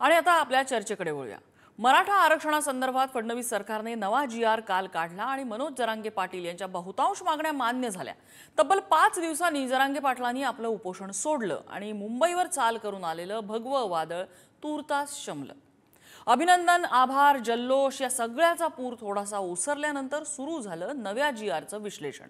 आणि आता आपल्या चर्चेकडे वळूया। मराठा आरक्षणासंदर्भात फडणवीस सरकारने नवा जी.आर. काल काढला आणि मनोज जरांगे पाटील यांच्या बहुतांश मागण्या मान्य झाल्या। तब्बल 5 दिवसांनी जरांगे पाटलांनी आपलं उपोषण सोडलं आणि मुंबईवर चाल करून आलेलं भगवं वादळ तूर्तास शमलं। अभिनंदन, आभार, जल्लोष या सगळ्याचा पूर थोडासा ओसरल्यानंतर सुरू झालं नव्या जी.आर.चं विश्लेषण।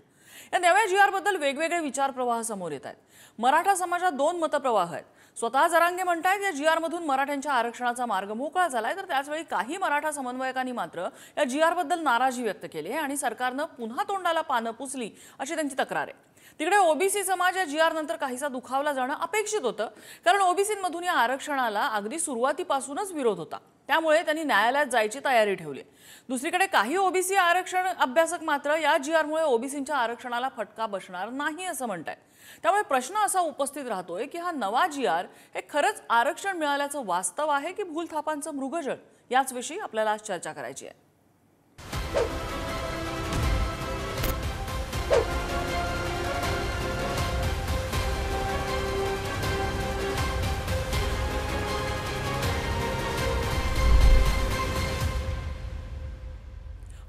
या नव्या जी.आर. बद्दल वेगवेगळे विचार प्रवाह समोर येत आहेत। मराठा समाजात 2 मतप्रवाह आहेत। स्वतः जरांगे म्हणतात या जी.आर. मधून मराठ्यांच्या आरक्षणाचा मार्ग मोकळा झालाय, तर त्याचवेळी काही मराठा समन्वयकांनी मात्र या जी.आर. बद्दल नाराजी व्यक्त केली आणि सरकारनं पुन्हा तोंडाला पानं पुसली अशी त्यांची तक्रार आहे। तिकडे ओबीसी समाज या जी.आर. नंतर काहीसा दुखावला जाणं अपेक्षित होतं, कारण ओबीसींमधून या आरक्षणाला अगदी सुरुवातीपासूनच विरोध होता। त्यामुळे त्यांनी न्यायालयात जायची तयारी ठेवली। दुसरीकडे काही ओबीसी आरक्षण अभ्यासक मात्र या जी.आर.मुळे ओबीसींच्या आरक्षणाला फटका बसणार नाही असं म्हणतात। त्यामुळे प्रश्न असा उपस्थित राहतोय की हा नवा जी.आर. हे खरंच आरक्षण मिळाल्याचं वास्तव आहे की भूलथापांचं मृगजळ, याच विषयी आपल्याला आज चर्चा करायची आहे।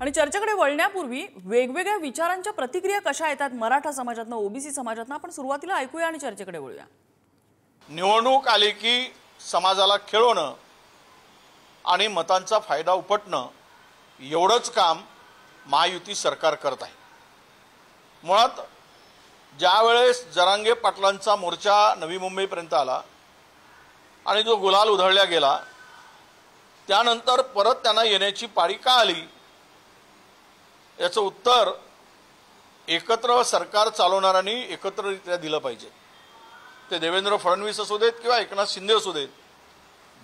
आणि चर्चेकडे वळण्यापूर्वी वेगवेगळ्या विचारांच्या प्रतिक्रिया कशा येतात मराठा समाजातनं, ओबीसी समाजातनं, आपण सुरुवातीला ऐकूया आणि चर्चेकडे वळूया। निवडणूक आली की समाजाला खेळवणं आणि मतांचा फायदा उपटणं एवढंच काम महायुती सरकार करत आहे। मुळात ज्यावेळेस जरांगे पाटलांचा मोर्चा नवी मुंबईपर्यंत आला आणि जो गुलाल उधळला गेला, त्यानंतर परत त्यांना येण्याची पाळी का आली याचं उत्तर एकत्र सरकार चालवणाऱ्यांनी एकत्ररित्या दिलं पाहिजे। ते देवेंद्र फडणवीस असू देत किंवा एकनाथ शिंदे असू देत,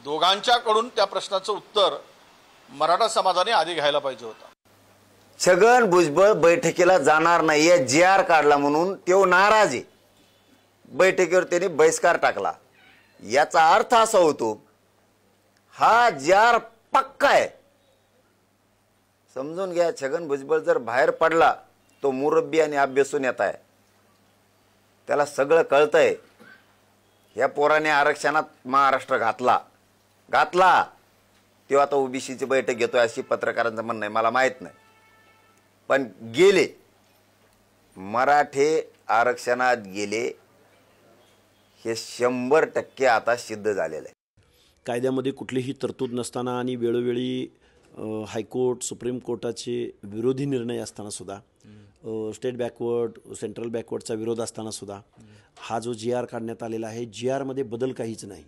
दोघांच्याकडून त्या प्रश्नाचं उत्तर मराठा समाजाने आधी घ्यायला पाहिजे होतं। छगन भुजबळ बैठकीला जाणार नाहीये, जी.आर. काढला म्हणून तो नाराज आहे। बैठकीवर त्यांनी बहिष्कार टाकला। याचा अर्थ असा होतो हा जी.आर. पक्का आहे। समजून घ्या, छगन भुजबळ जर बाहेर पडला तो मुरब्बी आणि अभ्यासून येत आहे। त्याला सगळं कळतंय। ह्या पोराने आरक्षणात महाराष्ट्र घातला तेव्हा आता ओबीसीची बैठक घेतोय अशी पत्रकारांचं म्हणणं आहे, मला माहित नाही। पण गेले मराठे आरक्षणात गेले हे 100% आता सिद्ध झालेलं आहे। कायद्यामध्ये कुठलीही तरतूद नसताना आणि वेळोवेळी हायकोर्ट, सुप्रीम कोर्टाचे विरोधी निर्णय असताना सुद्धा, स्टेट बॅकवर्ड, सेंट्रल बॅकवर्डचा विरोध असताना सुद्धा हा जो जी.आर. काढण्यात आलेला आहे, जी.आर.मध्ये बदल काहीच नाही,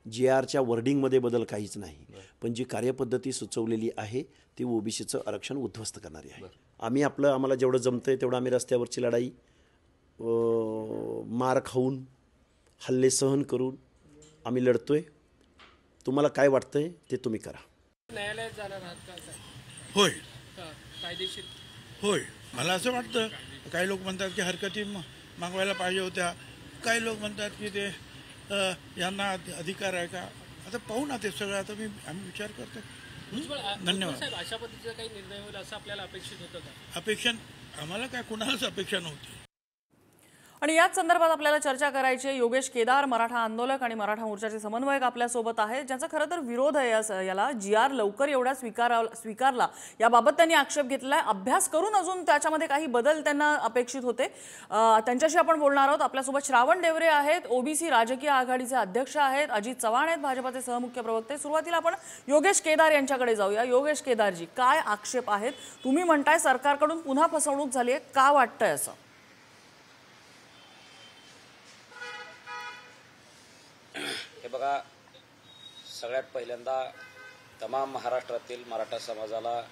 जी.आर.च्या वर्डिंगमध्ये बदल काहीच नाही, पण जी कार्यपद्धती सुचवलेली आहे ती ओबीसीचं आरक्षण उद्ध्वस्त करणारी आहे। आम्हाला जेवढं जमतंय तेवढं आम्ही रस्त्यावरची लढाई मार खाऊन, हल्ले सहन करून आम्ही लढतोय। तुम्हाला काय वाटतंय ते तुम्ही करा। न्यायालयात जाणार आहात का? होय, कायदेशीर होय। मला असं वाटतं, काही लोक म्हणतात की हरकती मागवायला पाहिजे होत्या, काही लोक म्हणतात की ते यांना अधिकार आहे का। आता पाहू ना ते सगळं, आता आम्ही विचार करतो। धन्यवाद। अशा पद्धतीचा काही निर्णय होईल असं आपल्याला अपेक्षित होतं का? अपेक्षा आम्हाला काय कुणालाच अपेक्षा नव्हती। आणि याच संदर्भात आपल्याला चर्चा करायची आहे। योगेश केदार, मराठा आंदोलक आणि मराठा मोर्चाचे समन्वयक आपल्या सोबत आहेत, ज्यांचा खरं तर विरोध आहे याला। जी.आर. लवकर एवढा स्वीकारला याबाबत त्यांनी आक्षेप घेतलाय। अभ्यास करून अजून त्याच्यामध्ये काही बदल त्यांना अपेक्षित होते। त्यांच्याशी आपण बोलणार आहोत। आपल्यासोबत श्रावण डेवरे आहेत, ओबीसी राजकीय आघाडीचे अध्यक्ष आहेत, अजित चव्हाण आहेत, भाजपाचे सहमुख्य प्रवक्ते। सुरुवातीला आपण योगेश केदार यांच्याकडे जाऊया। योगेश केदारजी, काय आक्षेप आहेत? तुम्ही म्हणताय सरकारकडून पुन्हा फसवणूक झाली आहे, का वाटतंय असं? हे बघा, सगळ्यात पहिल्यांदा तमाम महाराष्ट्रातील मराठा समाजाला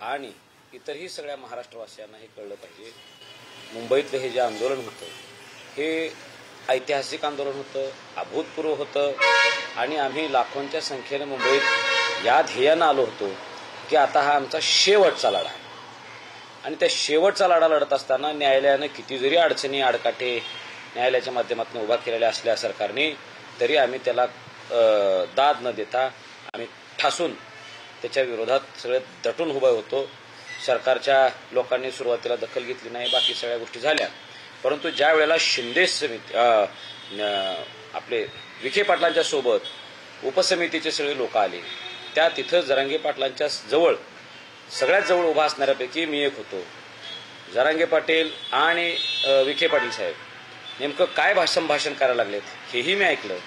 आणि इतरही सगळ्या महाराष्ट्रवासियांना हे कळलं पाहिजे, मुंबईतलं हे जे आंदोलन होतं हे ऐतिहासिक आंदोलन होतं, अभूतपूर्व होतं आणि आम्ही लाखोंच्या संख्येने मुंबईत या ध्येयानं आलो होतो की आता हा आमचा शेवटचा लढा आहे। आणि त्या शेवटचा लढा लढत असताना न्यायालयानं किती जरी अडचणी आडकाठे न्यायालयाच्या माध्यमातून उभा केलेल्या असल्या सरकारने, तरी आम्ही त्याला दाद न देता आम्ही ठासून त्याच्या विरोधात सगळे दटून उभे होतो। सरकारच्या लोकांनी सुरुवातीला दखल घेतली नाही, बाकी सगळ्या गोष्टी झाल्या। परंतु ज्या वेळेला शिंदे समिती आपले विखे पाटलांच्या सोबत उपसमितीचे सगळे लोक आले. त्या तिथं जरांगे पाटलांच्या जवळ सगळ्यात जवळ उभा असणाऱ्यापैकी मी एक होतो. जरांगे पाटील आणि विखे पाटील साहेब नेमकं काय संभाषण करायला लागलेत हेही मी ऐकलं.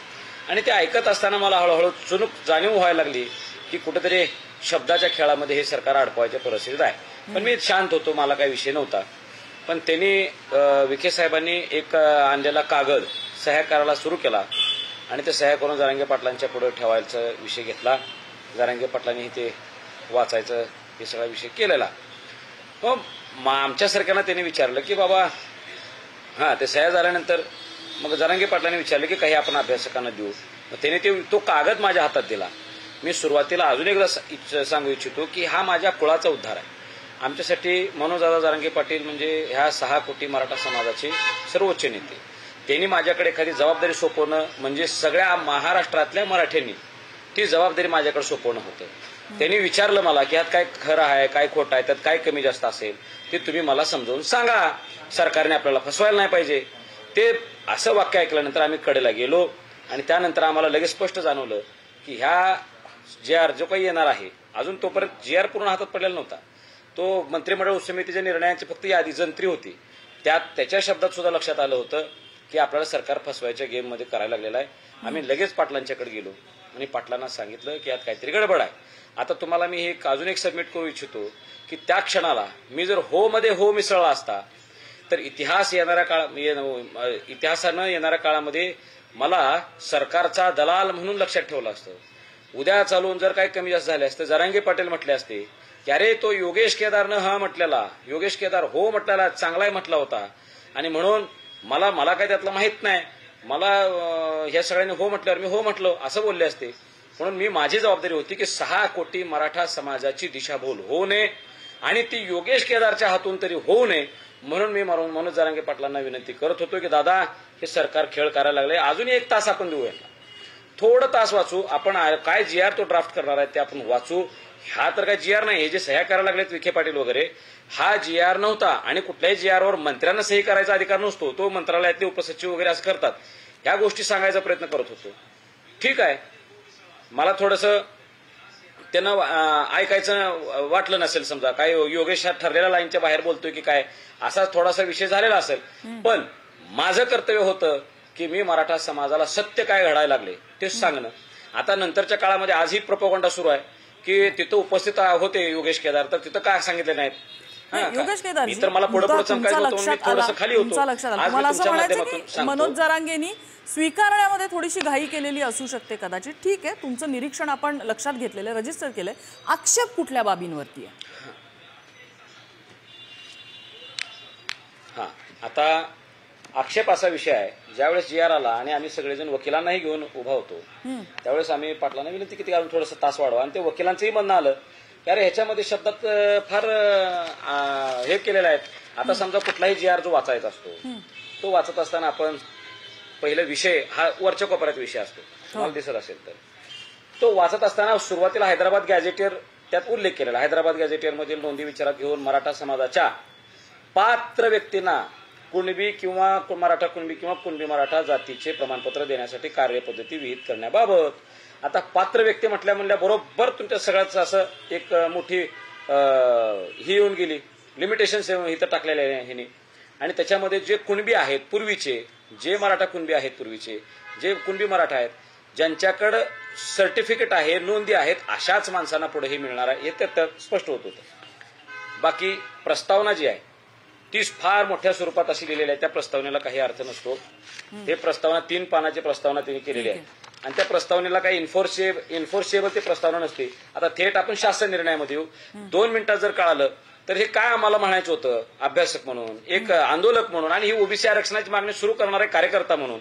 आणि ते ऐकत असताना मला हळूहळू चुनूक जाणीव व्हायला लागली की कुठेतरी शब्दाच्या खेळामध्ये हे सरकार अडकवायच्या परिस्थितीत आहे. पण मी शांत होतो, मला काही विषय नव्हता. पण त्यांनी विखे साहेबांनी एक आणलेला कागद सह्या करायला सुरू केला आणि ते सह्या करून जरांगे पाटलांच्या पुढे ठेवायचा विषय घेतला. जरांगे पाटलांनी ते वाचायचं हे सगळा विषय केलेला. मग आमच्यासारख्यांना त्यांनी विचारलं की बाबा हां ते सह्या झाल्यानंतर मग जरांगे पाटलांनी विचारलं की काही आपण अभ्यासकांना देऊ. मग त्याने तो कागद माझ्या हातात दिला. मी सुरुवातीला अजून एकदा सांगू इच्छितो की हा माझ्या कुळाचा उद्धार आहे. आमच्यासाठी मनोजदादा जरांगे पाटील म्हणजे ह्या 6 कोटी मराठा समाजाचे सर्वोच्च नेते. त्यांनी माझ्याकडे एखादी जबाबदारी सोपवणं म्हणजे सगळ्या महाराष्ट्रातल्या मराठ्यांनी ती जबाबदारी माझ्याकडे सोपवणं होतं. त्यांनी विचारलं मला की यात काय खरं आहे काय खोटं आहे, त्यात काय कमी जास्त असेल ते तुम्ही मला समजावून सांगा, सरकारने आपल्याला फसवायला नाही पाहिजे. ते असं वाक्य ऐकल्यानंतर आम्ही कडेला गेलो आणि त्यानंतर आम्हाला लगेच स्पष्ट जाणवलं की ह्या GR जो काही येणार आहे, अजून तोपर्यंत GR पूर्ण हातात पडलेला नव्हता. तो मंत्रिमंडळ उपसमितीच्या निर्णयांची फक्त यादी जंत्री होती. त्याच्या शब्दात सुद्धा लक्षात आलं होतं की आपल्याला सरकार फसवायच्या गेममध्ये करायला लागलेला आहे. आम्ही लगेच पाटलांच्याकडे गेलो आणि पाटलांना सांगितलं की यात काहीतरी गडबड आहे. आता तुम्हाला मी हे अजून एक सबमिट करू इच्छितो की त्या क्षणाला मी जर हो मध्ये हो मिसळला असता तर इतिहासानं येणाऱ्या काळामध्ये मला सरकारचा दलाल म्हणून लक्षात ठेवलं असतं. उद्या चालून जर काही कमी जास्त झाले असते जरांगे पाटील म्हटले असते की अरे तो योगेश केदारनं हा म्हटलेला, योगेश केदार हो म्हटलेला चांगलाही म्हटला होता आणि म्हणून मला काय त्यातलं माहित नाही, मला ह्या सगळ्यांनी हो म्हटल्यावर मी हो म्हटलं असं बोलले असते. म्हणून मी माझी जबाबदारी होती की 6 कोटी मराठा समाजाची दिशाभूल होऊ नये आणि ती योगेश केदारच्या हातून तरी होऊ नये म्हणून मी मनोज जरांगे पाटलांना विनंती करत होतो की दादा हे सरकार खेळ करायला लागले, अजून 1 तास आपण देऊया, थोडं तास वाचू, आपण काय GR तो ड्राफ्ट करणार आहे ते आपण वाचू. हा तर काय GR नाही, हे जे सह्या करायला लागलेत विखे पाटील वगैरे हा GR नव्हता आणि कुठल्याही GR वर मंत्र्यांना सही करायचा अधिकार नसतो. तो मंत्रालयातले उपसचिव वगैरे असं करतात. ह्या गोष्टी सांगायचा प्रयत्न करत होतो. ठीक आहे, मला थोडंसं त्यांना ऐकायचं वाटलं नसेल, समजा काय योगेश हा ठरलेल्या लाईनच्या बाहेर बोलतोय की काय असा थोडासा विषय झालेला असेल. पण माझं कर्तव्य होतं की मी मराठा समाजाला सत्य काय घडायला लागले ते सांगणं. आता नंतरच्या काळामध्ये आजही प्रोपोगंडा सुरू आहे की तिथं उपस्थित होते योगेश केदार, तर तिथं काय सांगितले नाहीत. योगेश केदार मी तर मला पुढे चमकायचं होतं, मी थोडंसं खाली होतो. आज मी तुमच्या माध्यमातून मनोज जरांगेंनी स्वीकारण्यामध्ये थोडीशी घाई केलेली असू शकते कदाचित. ठीक आहे, तुमचं निरीक्षण आपण लक्षात घेतलेलं, रजिस्टर केलंय. आक्षेप कुठल्या बाबींवरती आहे? हा, आता आक्षेप असा विषय आहे, ज्यावेळेस GR आला आणि आम्ही सगळेजण वकिलांनाही घेऊन उभा होतो त्यावेळेस आम्ही पाटलांना विनंती किती अजून थोडंसं तास वाढवा आणि ते वकिलांचंही म्हणणं आलं की अरे ह्याच्यामध्ये शब्दात फार हे केलेलं आहे. आता समजा कुठलाही GR जो वाचायचा असतो तो वाचत असताना आपण पहिला विषय हा वरच्या कोपऱ्यात विषय असतो, तुम्हाला दिसत असेल तर तो वाचत असताना सुरुवातीला हैदराबाद गॅझेटियर त्यात उल्लेख केलेला. हैदराबाद गॅझेटियर मधील नोंदी विचारात घेऊन मराठा समाजाच्या पात्र व्यक्तींना कुणबी किंवा मराठा कुणबी किंवा कुणबी मराठा जातीचे प्रमाणपत्र देण्यासाठी कार्यपद्धती विहित करण्याबाबत. आता पात्र व्यक्ती म्हणल्या बरोबर तुमच्या सगळ्याच असं एक मोठी ही येऊन गेली, लिमिटेशन इथं टाकलेले आहे ह्याने. आणि त्याच्यामध्ये जे कुणबी आहेत पूर्वीचे, जे मराठा कुणबी आहेत पूर्वीचे, जे कुणबी मराठा आहेत ज्यांच्याकडं सर्टिफिकेट आहे, नोंदी आहेत, अशाच माणसांना पुढे हे मिळणार आहे हे त्यात स्पष्ट होत होतं. बाकी प्रस्तावना जी आहे ती फार मोठ्या स्वरूपात अशी लिहिलेली आहे, त्या प्रस्तावनेला काही अर्थ नसतो. हे प्रस्तावना 3 पानाची प्रस्तावना त्यांनी केलेली आहे आणि त्या प्रस्तावनेला काही इन्फोर्सेबल ते प्रस्तावना नसते. आता थेट आपण शासन निर्णयामध्ये येऊ. 2 मिनिटात जर कळालं तर हे काय आम्हाला म्हणायचं होतं अभ्यासक म्हणून, एक आंदोलक म्हणून आणि ही ओबीसी आरक्षणाची मागणी सुरू करणारे कार्यकर्ता म्हणून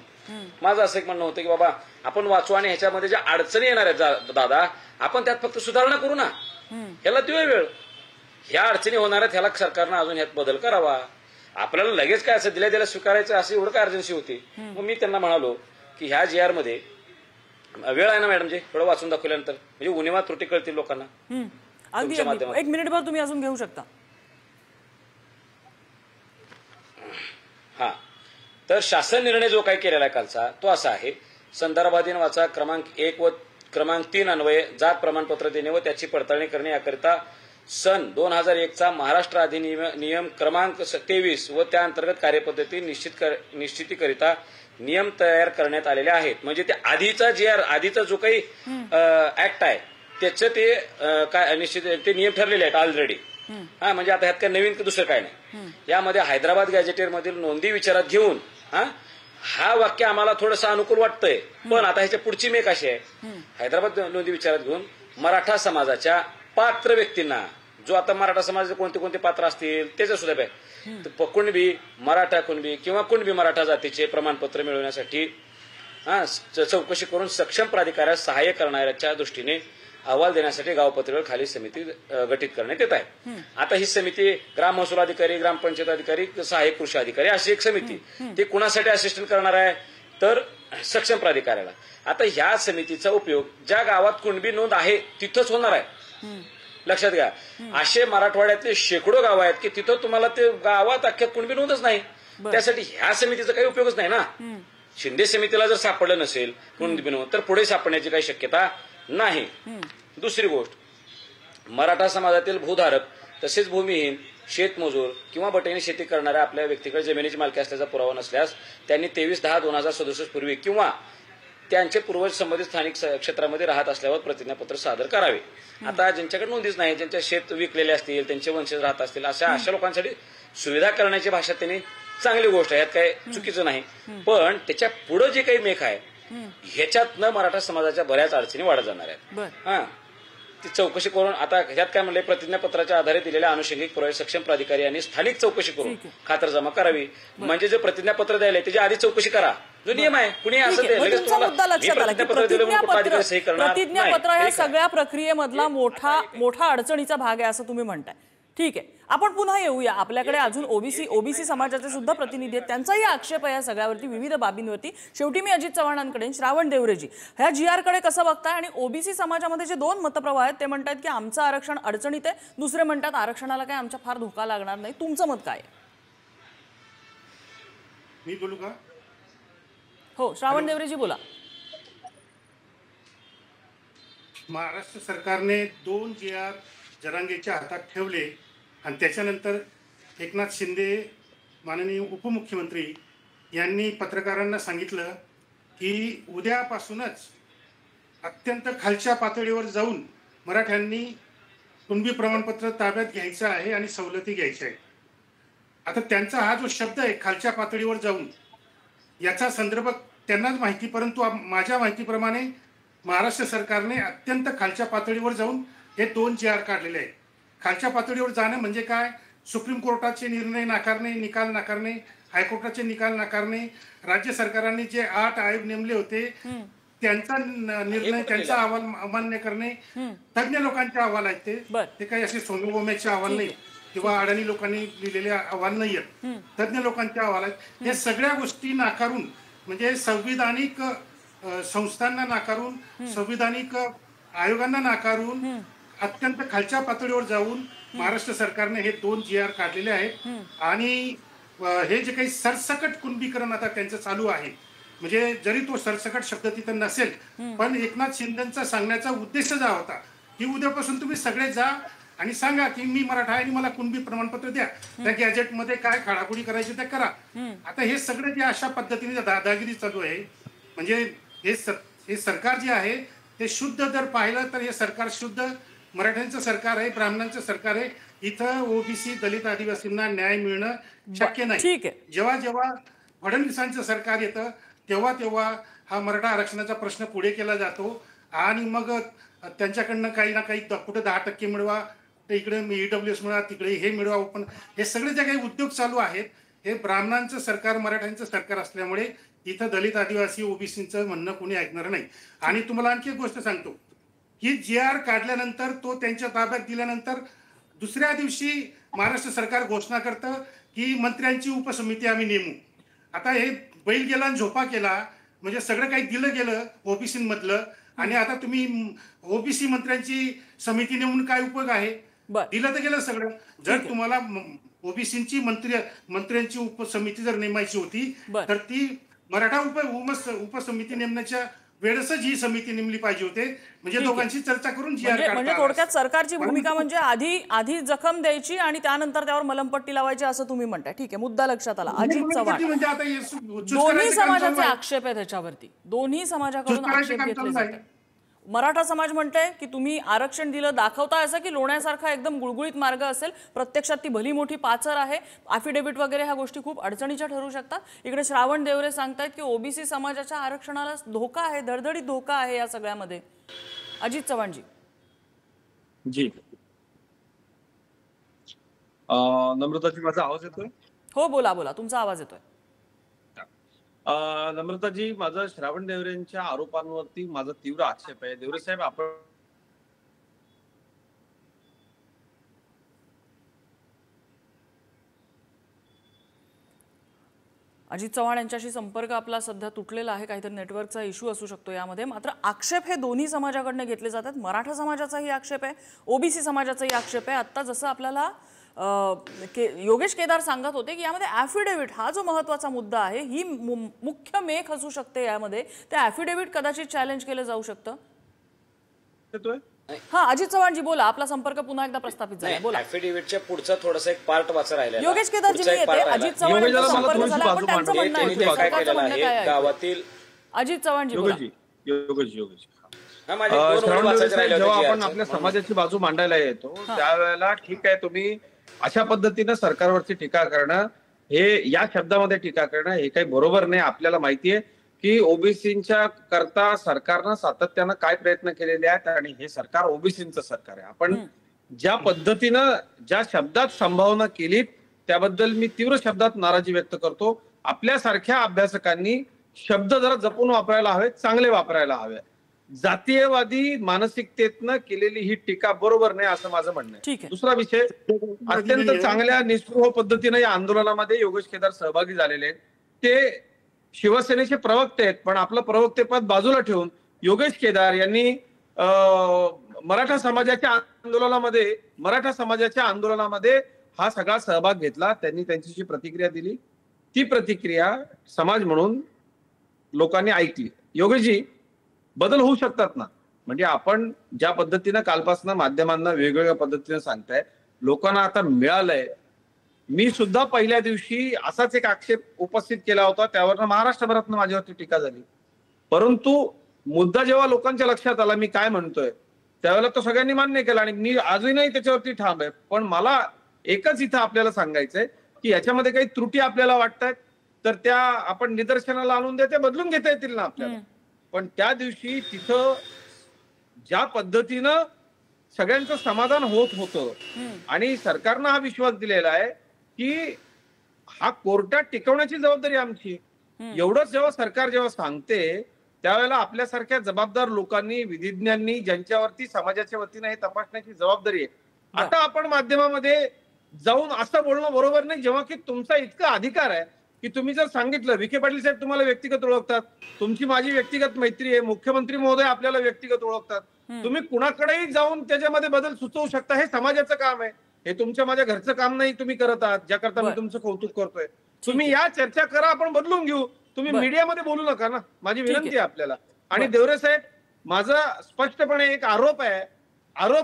माझं असं एक म्हणणं होतं की बाबा आपण वाचू आणि ह्याच्यामध्ये ज्या अडचणी येणार आहेत दादा आपण त्यात फक्त सुधारणा करू ना, ह्याला देऊया वेळ. ह्या अडचणी होणार आहेत, ह्याला सरकारनं अजून ह्यात बदल करावा. आपल्याला लगेच काय असं दिल्या स्वीकारायचं असं एवढं काय अर्जन्सी होती. मग मी त्यांना म्हणालो की ह्या GR मध्ये वेळ आहे ना मॅडमजी, थोडं वाचून दाखवल्यानंतर म्हणजे उणिवा त्रुटी कळतील लोकांना. अगदी 1 मिनिटभर तुम्ही अजून घेऊ शकता. हा, तर शासन निर्णय जो काही केलेला आहे कालचा तो असा आहे. संदर्भाधीन वाचा क्रमांक 1 व क्रमांक 3 अन्वये जात प्रमाणपत्र देणे व त्याची पडताळणी करणे याकरिता सन 2001चा महाराष्ट्र अधिनियम क्रमांक 23 व त्या अंतर्गत कार्यपद्धती निश्चितीकरिता नियम तयार करण्यात आलेले आहेत. म्हणजे ते आधीचा जो काही ऍक्ट आहे त्याचं ते काय निश्चित ते नियम ठरलेले आहेत ऑलरेडी. म्हणजे आता ह्यात काय नवीन दुसरं काय नाही. यामध्ये हैदराबाद गॅझेटेर मधील नोंदी विचारात घेऊन हा वाक्य आम्हाला थोडंसं अनुकूल वाटतंय. पण आता ह्याच्या पुढची मेक अशी आहे, हैदराबाद नोंदी विचारात घेऊन मराठा समाजाच्या पात्र व्यक्तींना, जो आता मराठा समाजाचे कोणते कोणते पात्र असतील त्याच्या सुद्धा कुणबी, मराठा कुणबी किंवा कुणबी मराठा जातीचे प्रमाणपत्र मिळवण्यासाठी चौकशी करून सक्षम प्राधिकाऱ्यास सहाय्य करणाऱ्याच्या दृष्टीने अहवाल देण्यासाठी गाव पातळीवर खाली समिती गठीत करण्यात येत आहे. आता ही समिती ग्राम महसूल अधिकारी, ग्रामपंचायत अधिकारी, सहाय्यक कृषी अधिकारी अशी एक समिती, ती कुणासाठी असिस्टंट करणार आहे तर सक्षम प्राधिकाऱ्याला. आता ह्या समितीचा उपयोग ज्या गावात कुणबी नोंद आहे तिथंच होणार आहे. लक्षात घ्या, असे मराठवाड्यातले शेकडो गाव आहेत की तिथं तुम्हाला ते गावात अख्ख्या कुणबी नोंदच नाही. त्यासाठी ह्या समितीचा काही उपयोगच नाही ना. शिंदे समितीला जर सापडलं नसेल कुणबी नोंद तर पुढे सापडण्याची काही शक्यता नाही. दुसरी गोष्ट, मराठा समाजातील भूधारक तसेच भूमिहीन, शेतमजूर किंवा बटेनी शेती करणाऱ्या आपल्या व्यक्तीकडे जमिनीची मालकी असल्याचा पुरावा नसल्यास त्यांनी 23/10/2067 पूर्वी किंवा त्यांचे पूर्वज संबंधित स्थानिक क्षेत्रामध्ये राहत असल्यावर प्रतिज्ञापत्र सादर करावे. आता ज्यांच्याकडे नोंदीच नाही, ज्यांच्या शेत विकलेले असतील, त्यांचे वंशज राहत असतील, अशा लोकांसाठी सुविधा करण्याची भाषा त्यांनी चांगली गोष्ट आहे, यात काही चुकीचं नाही. पण त्याच्या पुढे जे काही मेख आहे ह्याच्यातनं मराठा समाजाच्या बऱ्याच अडचणी वाढत जाणार आहेत. ती चौकशी करून आता ह्यात काय म्हणले, प्रतिज्ञापत्राच्या आधारे दिलेल्या अनुषंगिक पुरावे सक्षम प्राधिकारी यांनी स्थानिक चौकशी करून खातरजमा करावी. म्हणजे जे प्रतिज्ञापत्र द्यायला त्याची आधी चौकशी करा, जो नियम आहे. कुणी असं मुद्दा लक्षात आला की प्रतिज्ञापत्र या सगळ्या प्रक्रियेमधला मोठा अडचणीचा भाग आहे असं तुम्ही म्हणताय. ठीक आहे, आपण पुन्हा येऊया. आपल्याकडे अजून ओबीसी समाजाचे सुद्धा प्रतिनिधी आहेत, त्यांचाही आक्षेप आहे या सगळ्यावरती, विविध बाबींवरती. शेवटी मी अजित चव्हाणांकडे, श्रावण देवरेजी, ह्या GR कडे कसं बघताय? आणि ओबीसी समाजामध्ये जे दोन मतप्रवाह आहेत ते म्हणतात की आमचं आरक्षण अडचणीत आहे, दुसरे म्हणतात आरक्षणाला काय आमच्या फार धोका लागणार नाही. तुमचं मत काय आहे? मी बोलू का? हो, श्रावण देवरेजी बोला. महाराष्ट्र सरकारने 2 GR जरांगेच्या हातात ठेवले आणि त्याच्यानंतर एकनाथ शिंदे माननीय उपमुख्यमंत्री यांनी पत्रकारांना सांगितलं की उद्यापासूनच अत्यंत खालच्या पातळीवर जाऊन मराठ्यांनी कुणबी प्रमाणपत्र ताब्यात घ्यायचं आहे आणि सवलती घ्यायच्या आहेत. आता त्यांचा हा जो शब्द आहे खालच्या पातळीवर जाऊन, याचा संदर्भ त्यांनाच माहिती, परंतु माझ्या माहितीप्रमाणे महाराष्ट्र सरकारने अत्यंत खालच्या पातळीवर जाऊन हे 2 GR काढलेले आहेत. खालच्या पातळीवर जाणं म्हणजे काय? सुप्रीम कोर्टाचे निर्णय नाकारणे, निकाल नाकारणे, हायकोर्टाचे निकाल नाकारणे, राज्य सरकारांनी जे 8 आयोग नेमले होते त्यांचा निर्णय, त्यांचा अहवाल अमान्य करणे, तज्ञ लोकांचे अहवाल आहेत ते काही असे सोनोबोमेचे अहवाल नाही किंवा अडाणी लोकांनी लिहिलेले अहवाल नाही आहेत, तज्ञ लोकांचे अहवाल आहेत. हे सगळ्या गोष्टी नाकारून, म्हणजे संविधानिक संस्थांना नाकारून, संविधानिक आयोगांना नाकारून अत्यंत खालच्या पातळीवर जाऊन महाराष्ट्र सरकारने हे 2 GR काढलेले आहेत. आणि हे जे काही सरसकट कुणबीकरण आता त्यांचं चालू आहे, म्हणजे जरी तो सरसकट शब्द तिथं नसेल, पण एकनाथ शिंदेचा सांगण्याचा उद्देश हा होता की उद्यापासून तुम्ही सगळे जा आणि सांगा की मी मराठा आहे आणि मला कुणबी प्रमाणपत्र द्या, त्या गॅजेटमध्ये काय खाडाखोडी करायची ते करा. आता हे सगळं जे अशा पद्धतीने दादागिरी चालू आहे, म्हणजे हे सरकार जे आहे ते शुद्ध जर पाहिलं तर हे सरकार शुद्ध मराठ्यांचं सरकार आहे, ब्राह्मणांचं सरकार आहे. इथं ओबीसी, दलित, आदिवासींना न्याय मिळणं शक्य नाही. जेव्हा जेव्हा फडणवीसांचं सरकार येतं तेव्हा हा मराठा आरक्षणाचा प्रश्न पुढे केला जातो आणि मग त्यांच्याकडनं काही ना काही कुठे 10% मिळवा, कुठे इकडे EWS मिळवा, तिकडे हे मिळवा. पण हे सगळे जे काही उद्योग चालू आहेत हे ब्राह्मणांचं सरकार, मराठ्यांचं सरकार असल्यामुळे इथं दलित, आदिवासी, ओबीसीचं म्हणणं कोणी ऐकणार नाही. आणि तुम्हाला आणखी एक गोष्ट सांगतो की GR काढल्यानंतर, तो त्यांच्या ताब्यात दिल्यानंतर दुसऱ्या दिवशी महाराष्ट्र सरकार घोषणा करतं की मंत्र्यांची उपसमिती आम्ही नेमू. आता हे बैल गेला आणि झोपा केला, म्हणजे सगळं काही दिलं गेलं ओबीसीमधलं, आणि आता तुम्ही ओबीसी मंत्र्यांची समिती नेमून काय उपयोग आहे? दिलं तर गेलं सगळं. जर तुम्हाला ओबीसीची मंत्र्यांची उपसमिती जर नेमायची होती तर ती मराठा उपसमिती नेमण्याच्या वेळेसच ही समिती नेमली पाहिजे होते, म्हणजे दोघांशी चर्चा करून जी आर म्हणजे थोडक्यात सरकारची भूमिका म्हणजे आधी जखम द्यायची आणि त्यानंतर त्यावर मलमपट्टी लावायची असं तुम्ही म्हणताय. ठीक आहे, मुद्दा लक्षात आला. अजित चव्हाण, म्हणजे आता दोन्ही समाजाचे आक्षेप आहेत त्याच्यावरती, दोन्ही समाजाकडून आक्षेप घेतले जातात. मराठा समाज म्हणते की तुम्ही आरक्षण दिलं दाखवताय असं की लोण्यासारखा एकदम गुळगुळीत मार्ग असेल, प्रत्यक्षात ती भली मोठी पाचर आहे, अफिडेव्हिट वगैरे ह्या गोष्टी खूप अडचणीच्या ठरू शकतात. इकडे श्रावण देवरे सांगतायत की ओबीसी समाजाच्या आरक्षणाला धोका आहे, धडधडीत धोका आहे या सगळ्यामध्ये. अजित चव्हाणजी. जी नम्रताजी, माझा आवाज येतोय? हो, बोला बोला, तुमचा आवाज येतोय. नम्रताजी, माझा श्रावण देवरेंच्या आरोपांवरती माझा तीव्र आक्षेप आहे. देवरे साहेब, आपण अजित चव्हाण यांच्याशी संपर्क आपला सध्या तुटलेला आहे, काहीतरी नेटवर्कचा इश्यू असू शकतो यामध्ये. मात्र आक्षेप हे दोन्ही समाजाकडनं घेतले जातात. मराठा समाजाचाही आक्षेप आहे, ओबीसी समाजाचाही आक्षेप आहे. आता जसं आपल्याला योगेश केदार सांगत होते की यामध्ये ॲफिडेव्हिट हा जो महत्त्वाचा मुद्दा आहे, ही मुख्य मेख असू शकते यामध्ये. ते ॲफिडेव्हिट कदाचित चॅलेंज केलं जाऊ शकतं. हा, अजित चव्हाणजी बोला, आपला संपर्क पुन्हा एकदा प्रस्थापित झाला, बोला. ॲफिडेव्हिटच्या पुढचा थोडासा एक पार्ट वाचा राहिला. योगेश केदारजी मी येते. अजित चव्हाण यांचा संपर्क झाला, पण त्यांचं म्हणणं आहे सरकारचं म्हणणं काय आहे गावातील. अजित चव्हाणजी बोला. जेव्हा आपण आपल्या समाजाची बाजू मांडायला येतो त्यावेळेला ठीक आहे, तुम्ही अशा पद्धतीनं सरकारवरची टीका करणं, हे या शब्दामध्ये टीका करणं हे काही बरोबर नाही. आपल्याला माहितीये की ओबीसींच्या करता सरकारनं सातत्यानं काय प्रयत्न केलेले आहेत आणि हे सरकार ओबीसींचं सरकार आहे. आपण ज्या पद्धतीनं ज्या शब्दात संभावना केलीत त्याबद्दल मी तीव्र शब्दात नाराजी व्यक्त करतो. आपल्यासारख्या अभ्यासकांनी शब्द जरा जपून वापरायला हवेत, चांगले वापरायला हवे. जातीयवादी मानसिकतेतनं केलेली ही टीका बरोबर नाही असं माझं म्हणणं आहे. दुसरा विषय, अत्यंत चांगल्या निस्पृह पद्धतीनं या आंदोलनामध्ये योगेश केदार सहभागी झालेले आहेत. ते शिवसेनेचे प्रवक्ते आहेत, पण आपलं प्रवक्तेपद बाजूला ठेवून योगेश केदार यांनी मराठा समाजाच्या आंदोलनामध्ये हा सगळा सहभाग घेतला. त्यांनी त्यांची जी प्रतिक्रिया दिली ती प्रतिक्रिया समाज म्हणून लोकांनी ऐकली. योगेशजी, बदल होऊ शकतात ना? म्हणजे आपण ज्या पद्धतीनं कालपासून माध्यमांना वेगवेगळ्या पद्धतीनं सांगताय, लोकांना आता मिळालंय. मी सुद्धा पहिल्या दिवशी असाच एक आक्षेप उपस्थित केला होता, त्यावरनं महाराष्ट्रभरातनं माझ्यावरती टीका झाली. परंतु मुद्दा जेव्हा लोकांच्या लक्षात आला मी काय म्हणतोय, त्यावेळेला तो सगळ्यांनी मान्य केला आणि मी अजूनही त्याच्यावरती ठाम आहे. पण मला एकच इथं आपल्याला सांगायचंय की याच्यामध्ये काही त्रुटी आपल्याला वाटतात तर त्या आपण निदर्शनाला आणून द्या, त्या बदलून घेता येतील ना आपल्याला. पण त्या दिवशी तिथं ज्या पद्धतीनं सगळ्यांचं समाधान होत होतं आणि सरकारनं हा विश्वास दिलेला आहे की हा कोर्टात टिकवण्याची जबाबदारी आमची, एवढंच जेव्हा सरकार सांगते त्यावेळेला आपल्यासारख्या जबाबदार लोकांनी, विधिज्ञांनी, ज्यांच्यावरती समाजाच्या वतीनं हे तपासण्याची जबाबदारी आहे. आता आपण माध्यमामध्ये जाऊन असं बोलणं बरोबर नाही, जेव्हा की तुमचा इतका अधिकार आहे की तुम्ही जर सांगितलं, विखे पाटील साहेब तुम्हाला व्यक्तिगत ओळखतात, तुमची माझी व्यक्तिगत मैत्री आहे, मुख्यमंत्री महोदय आपल्याला व्यक्तिगत ओळखतात, तुम्ही कुणाकडेही जाऊन त्याच्यामध्ये बदल सुचवू शकता. हे समाजाचं काम आहे, हे तुमच्या माझ्या घरचं काम नाही तुम्ही करत आहात, ज्याकरता मी तुमचं कौतुक करतोय. तुम्ही या चर्चा करा, आपण बदलून घेऊ. तुम्ही मीडियामध्ये बोलू नका ना, माझी विनंती आहे आपल्याला. आणि देवरे साहेब, माझा स्पष्टपणे एक आरोप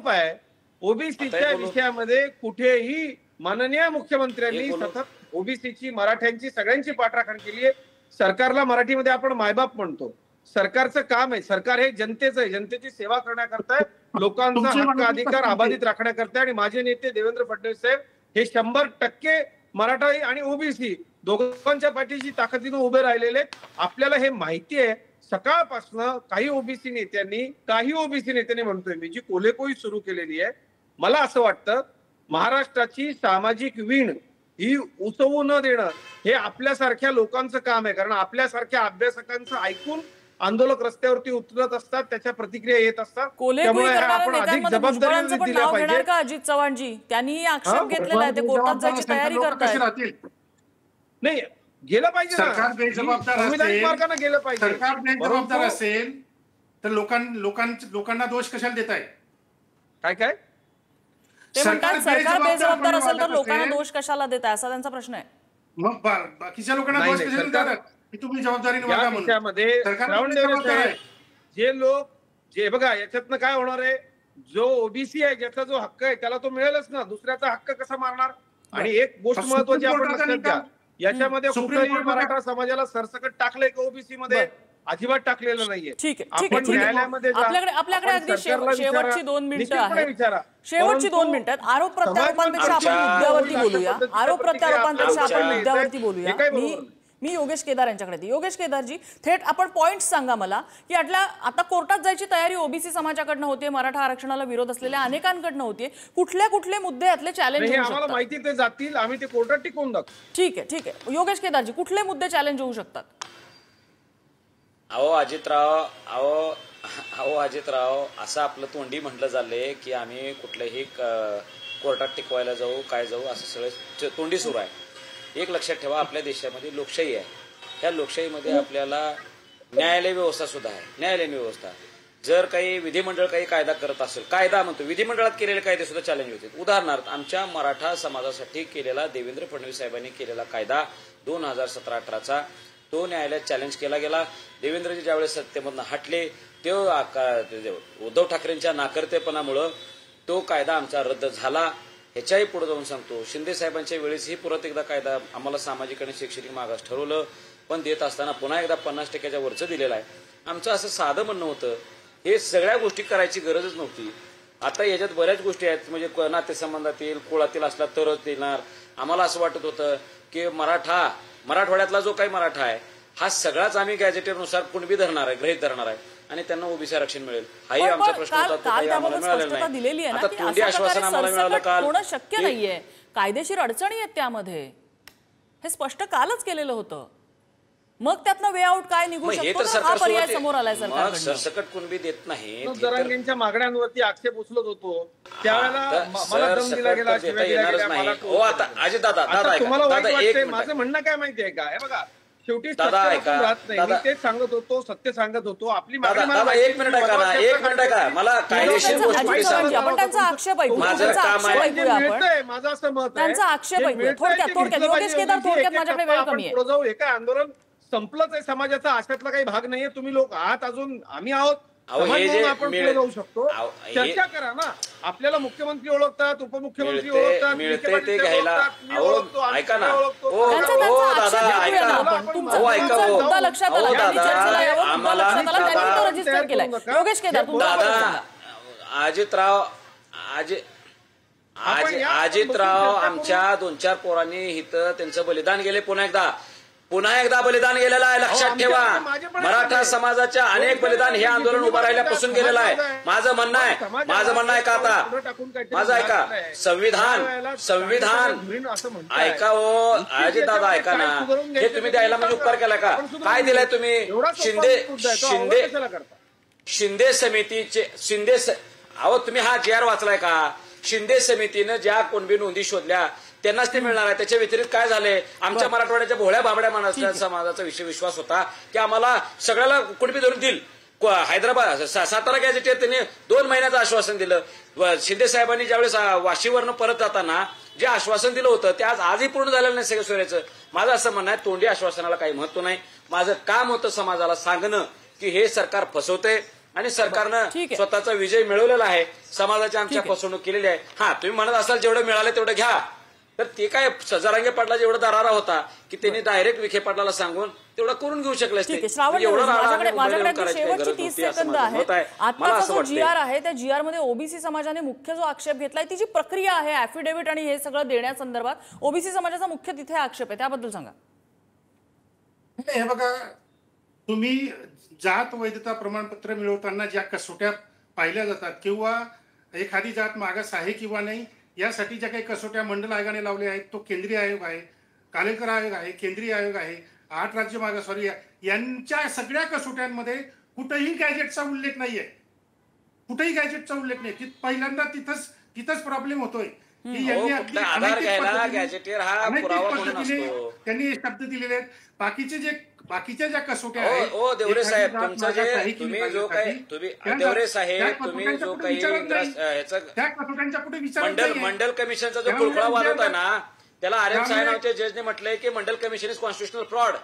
आहे ओबीसीच्या विषयामध्ये कुठेही माननीय मुख्यमंत्र्यांनी सतत ओबीसीची, मराठ्यांची, सगळ्यांची पाठराखण केली आहे. सरकारला मराठीमध्ये आपण मायबाप म्हणतो. सरकारचं काम आहे, सरकार हे जनतेचं आहे, जनतेची सेवा करण्याकरता, लोकांचा हक्क अधिकार अबाधित राखण्याकरता. आणि माझे नेते देवेंद्र फडणवीस साहेब हे 100% मराठा आणि ओबीसी दोघांच्या पाठीशी ताकदीनं उभे राहिलेले. आपल्याला हे माहिती आहे, सकाळपासनं काही ओबीसी नेत्यांनी म्हणतोय मी, जी कोलेकोई सुरू केलेली आहे. मला असं वाटतं महाराष्ट्राची सामाजिक वीण ही उसवू न देणं हे आपल्यासारख्या लोकांचं काम आहे. कारण आपल्यासारख्या अभ्यासकांचं ऐकून आंदोलक रस्त्यावरती उतरत असतात, त्याच्या प्रतिक्रिया येत असतात. त्यामुळे आपण अधिक जबाबदारी दिल्या पाहिजे. अजित चव्हाणजी, त्यांनी आक्षेप घेतलेला आहे, ते कोर्टात जायची तयारी करतात. नाही, गेलं पाहिजे, सरकार बेजबाबदार गेलं पाहिजे. सरकार बेजबाबदार असेल तर लोकांना दोष कशाला देताय? काय ते म्हणतात सरकार बेजबाबदार असेल तर लोकांना दोष कशाला देताय, असा त्यांचा प्रश्न आहे. मग बाकीच्या लोकांना दोष कशाला देतात? तुम्ही जबाबदारीने वागा म्हणून. सरकार जे लोक जे बघा याच्यातनं काय होणार आहे, जो ओबीसी आहे ज्याचा जो हक्क आहे त्याला तो मिळेलच ना, दुसऱ्याचा हक्क कसा मारणार? आणि एक गोष्ट सुप्रीम महत्वाची आपण कोर्टाचा लक्षात घ्या, निकाल- याच्यामध्ये सुप्रीम कुठल्याही कोर्टाचा- मराठा समाजाला सरसकट टाकलंय का ओबीसी मध्ये? अजिबात टाकलेलं नाहीये. ठीक आहे, ठीक आहे, आपण ठीक आहे. न्यायालयामध्ये जा, आपल्याकडे आपण अगदी सरकारला शेवटची विचारा, 2 मिनिटं निश्चितपणे आहेत. विचारा. शेवटची 2 परंतु मिनिटं आहेत. आरोप प्रत्यारोपांपेक्षा आपण समाज- मुद्द्यावरती आमच्या- बोलूया. आरोप प्रत्यारोपांपेक्षा आपण आमच्या- मुद्द्यावरती बोलूया. हे काय बरोबर? मी योगेश केदार यांच्याकडे येते. योगेश केदारजी, थेट आपण पॉइंट सांगा मला की आता कोर्टात जायची तयारी ओबीसी समाजाकडनं होते, मराठा आरक्षणाला विरोध असलेल्या अनेकांकडनं होते. कुठले मुद्दे यातले चॅलेंज हे होऊ आम्हाला शकतात? माहिती ते जातील, आम्ही ते कोर्टात टिकवून दाखवू. ठीक आहे. योगेश केदारजी, कुठले मुद्दे चॅलेंज होऊ शकतात? अजितराव असं आपलं तोंडी म्हटलं झालंय की आम्ही कुठल्याही कोर्टात टिकवायला जाऊ, काय जाऊ, असं सगळं तोंडी सुरू आहे. एक लक्षात ठेवा, आपल्या देशामध्ये लोकशाही आहे. त्या लोकशाहीमध्ये आपल्याला न्यायालय व्यवस्था सुद्धा आहे. न्यायालयीन व्यवस्था जर काही विधिमंडळ काही कायदा करत असेल, कायदा म्हणतो, विधिमंडळात केलेले कायदे सुद्धा चॅलेंज होते. उदाहरणार्थ आमच्या मराठा समाजासाठी केलेला देवेंद्र फडणवीस साहेबांनी केलेला कायदा 2017-18चा तो न्यायालयात चॅलेंज केला गेला. देवेंद्रजी ज्यावेळेस सत्तेमधून हटले उद्धव ठाकरेंच्या नाकर्तेपणामुळं तो कायदा आमचा रद्द झाला. ह्याच्याही पुढे जाऊन सांगतो, शिंदे साहेबांच्या वेळेसही परत एकदा कायदा आम्हाला सामाजिक आणि शैक्षणिक मागास ठरवलं, पण देत असताना पुन्हा एकदा 50% वरचं दिलेलं आहे. आमचं असं साधं म्हणणं होतं, हे सगळ्या गोष्टी करायची गरजच नव्हती. आता याच्यात बऱ्याच गोष्टी आहेत, म्हणजे नातेसंबंधातील कुळातील असला तरच देणार. आम्हाला असं वाटत होतं की मराठवाड्यातला जो काही मराठा आहे हा सगळाच आम्ही गॅजेटेनुसार कुणबी धरणार आहे, गृहीत धरणार आहे आणि त्यांना ओबीसी आरक्षण मिळेल. हाही आमचा प्रश्न होता, तो काही आम्हाला मिळालेला नाही. आता तोंडी आश्वासन आम्हाला मिळालं काल. होणं शक्य नाहीये, कायदेशीर अडचणी आहेत त्यामध्ये, हे स्पष्ट कालच केलेलं होतं. मग त्यातनं वे आउट काय निघू हे शकतो, तर हा पर्याय सरकार समोर आलाय सरकारकडनं. सरसकट कुणबी देत नाही. जरांगेंच्या मागण्यांवरती आक्षेप उचलत होतो त्यावेळेला मला दम दिला गेला, शिव्या दिल्या गेल्या, मला हो आता अजित दादा आता तुम्हाला वाईट एक वाटतंय. मिनिट. माझं म्हणणं काय माहितीये का, हे बघा शेवटी दादा, सत्य ऐका. लपून राहत नाही. मी दादा. तेच सांगत होतो, सत्य सांगत होतो. आपली दादा मागणी मला दादा माहिती एक मिनिट आहे. ऐका ना, एक मिनिट ऐका. मला कायदेशीर त्यांचा- गोष्टी अजित सांगा. चव्हाणजी, आपण त्यांचा आक्षेप ऐकूया. माझं त्यांचा काम आक्षेप आहे. जे ऐकूया आपण. मिळतंय, माझं असं मत आहे. त्यांचा आक्षेप जे ऐकूया. मिळतंय थोडक्यात ते थोडक्यात घेतलं योगेश पाहिजे. केदार, थोडक्यात एक माझ्याकडे टप्पा वेळ आपण कमी आहे. पुढे जाऊ. हे काय आंदोलन संपलंच आहे समाजाचा, अशातला काही भाग नाहीये. तुम्ही लोक आहात अजून, आम्ही आहोत. अहो, समाज हे म्हणून जे आपण मिळ- पुढे जाऊ शकतो. अहो, हे- चर्चा करा ना. आपल्याला मुख्यमंत्री ओळखतात, उपमुख्यमंत्री ओळखतात, मिळते विखे ते पाटील घ्यायला. ओळखतात, मी अहो, ओळखतो, आम्ही ऐका ना. सगळे ओळखतो. ओ, त्यांचा ओ, आक्षेप दादा, घेऊया ना ऐका. आपण. तुमचा अहो, ऐका, हो. मुद्दा लक्षात आला, अहो, त्यांनी दादा, चर्चेला यावं, मुद्दा आम्हाला- लक्षात आला, त्यांनी तो दादा, रजिस्टर केलाय. तयार करू योगेश केदार, तुमचा दादा point सांगा. अजितराव आपण या- अजितराव आपण आमच्या 2-4 पोरांनी इथं त्यांचं बलिदान गेले. पुन्हा एकदा बलिदान गेलेलं आहे. लक्षात अहो, ठेवा, माझे पण मराठा आहे. समाजाच्या अनेक बलिदान हे आंदोलन उभं राहिल्यापासून गेलेलं आहे. माझं म्हणणं आहे का आता माझं ऐका, संविधान ऐका हो अजित दादा, ऐका ना. हे तुम्ही द्यायला म्हणजे उपकार केला का? काय दिलाय तुम्ही? शिंदे समितीचे अहो तुम्ही हा जी आर वाचलाय का? शिंदे समितीनं ज्या कुणबी नोंदी शोधल्या त्यांनाच ते मिळणार आहे. त्याच्या व्यतिरिक्त काय झाले? आमच्या मराठवाड्याच्या भोळ्या भाबड्या माणसाच्या समाजाचा विश्वास होता की आम्हाला सगळ्याला कुणबी धरून देईल. हैदराबाद सातारा गॅझेटेत त्यांनी 2 महिन्याचं आश्वासन दिलं. शिंदे साहेबांनी ज्यावेळेस वाशीवरनं परत जाताना जे आश्वासन दिलं होतं ते आजही पूर्ण झालेलं नाही सगळं सोयऱ्याचं. माझं असं म्हणणं आहे, तोंडी आश्वासनाला काही महत्व नाही. माझं काम होतं समाजाला सांगणं की हे सरकार फसवतंय आणि सरकारनं स्वतःचा विजय मिळवलेला आहे. समाजाची आमच्या फसवणूक केलेली आहे. हा, तुम्ही म्हणत असाल जेवढं मिळालं तेवढं घ्या, तर ते काय जरांगे पाटला जेवढा दरारा होता की त्यांनी डायरेक्ट विखे पाटलाला सांगून तेवढं करून घेऊ शकले असते. माझ्याकडे शेवटची 30 सेकंद आहेत. आताचा जो जी आर आहे त्या जी आर मध्ये ओबीसी समाजाने मुख्य जो आक्षेप घेतलाय ती जी प्रक्रिया आहे ऍफिडेव्हिट आणि हे सगळं देण्यासंदर्भात ओबीसी समाजाचा मुख्य तिथे आक्षेप आहे, त्याबद्दल सांगा. हे बघा, तुम्ही जात वैधता प्रमाणपत्र मिळवताना ज्या कसोट्या पाहिल्या जातात किंवा एखादी जात मागास आहे किंवा नाही यासाठी ज्या काही कसोट्या मंडल आयोगाने लावल्या आहेत, तो केंद्रीय आयोग आहे, कालेकर आयोग आहे, केंद्रीय आयोग आहे, 8 राज्य मागासवर्गीय यांच्या सगळ्या कसोट्यांमध्ये कुठेही गॅजेटचा उल्लेख नाहीये. कुठेही गॅजेटचा उल्लेख नाही. पहिल्यांदा तिथंच प्रॉब्लेम होतोय की यांनी त्यांनी शब्द दिलेले आहेत. बाकीच्या ज्या कसोट्या आहेत, देवरे साहेब तुमचं जे तुम्ही जो काही देवरे साहेब तुम्ही जो काही त्या कसोट्यांच्या कुठे विचार मंडल कमिशनचा जो कुळकुळा वाढवत आहे ना, त्याला आर्यन साहेबांच्या जजने म्हटलंय की मंडल कमिशन इज कॉन्स्टिट्युशनल फ्रॉड.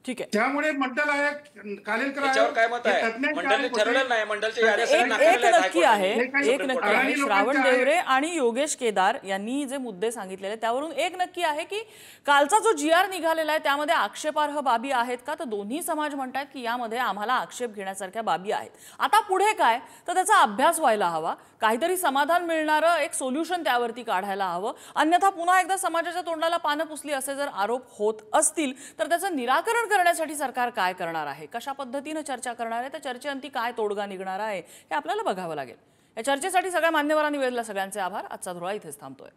ठीक आहे. त्यामुळे मंडल आयोग कालेलकर त्याच्यावर काय मत आहे? मंडळाने ठरवलेलं नाही, मंडळाच्या याद्या सगळ्या नाकारलेल्या आहेत नक्की आहे, हायकोर्टाने. एक नक्की आहे, श्रावण देवरे आणि योगेश केदार यांनी जे मुद्दे सांगितलेले त्यावरून एक नक्की आहे की कालचा जो GR निघालेला आहे त्यामध्ये आक्षेपार्ह बाबी आहेत का? तर दोन्ही समाज म्हणतात की यामध्ये आम्हाला आक्षेप घेण्यासारख्या बाबी आहेत. आता पुढे काय तर त्याचा अभ्यास व्हायला हवा, काहीतरी समाधान मिळणारं एक सोल्युशन त्यावरती काढायला हवं. अन्यथा पुन्हा एकदा समाजाच्या तोंडाला पानं पुसली असे जर आरोप होत असतील तर त्याचं निराकरण करण्यासाठी सरकार काय करणार आहे, कशा पद्धतीने चर्चा करणार आहे, त्या चर्चेअंती काय तोडगा निघणार आहे हे आपल्याला बघावं लागेल. या चर्चेसाठी सगळ्या मान्यवरांनी वेळेला सगळ्यांचे आभार. आजचा धुळा इथेच थांबतोय.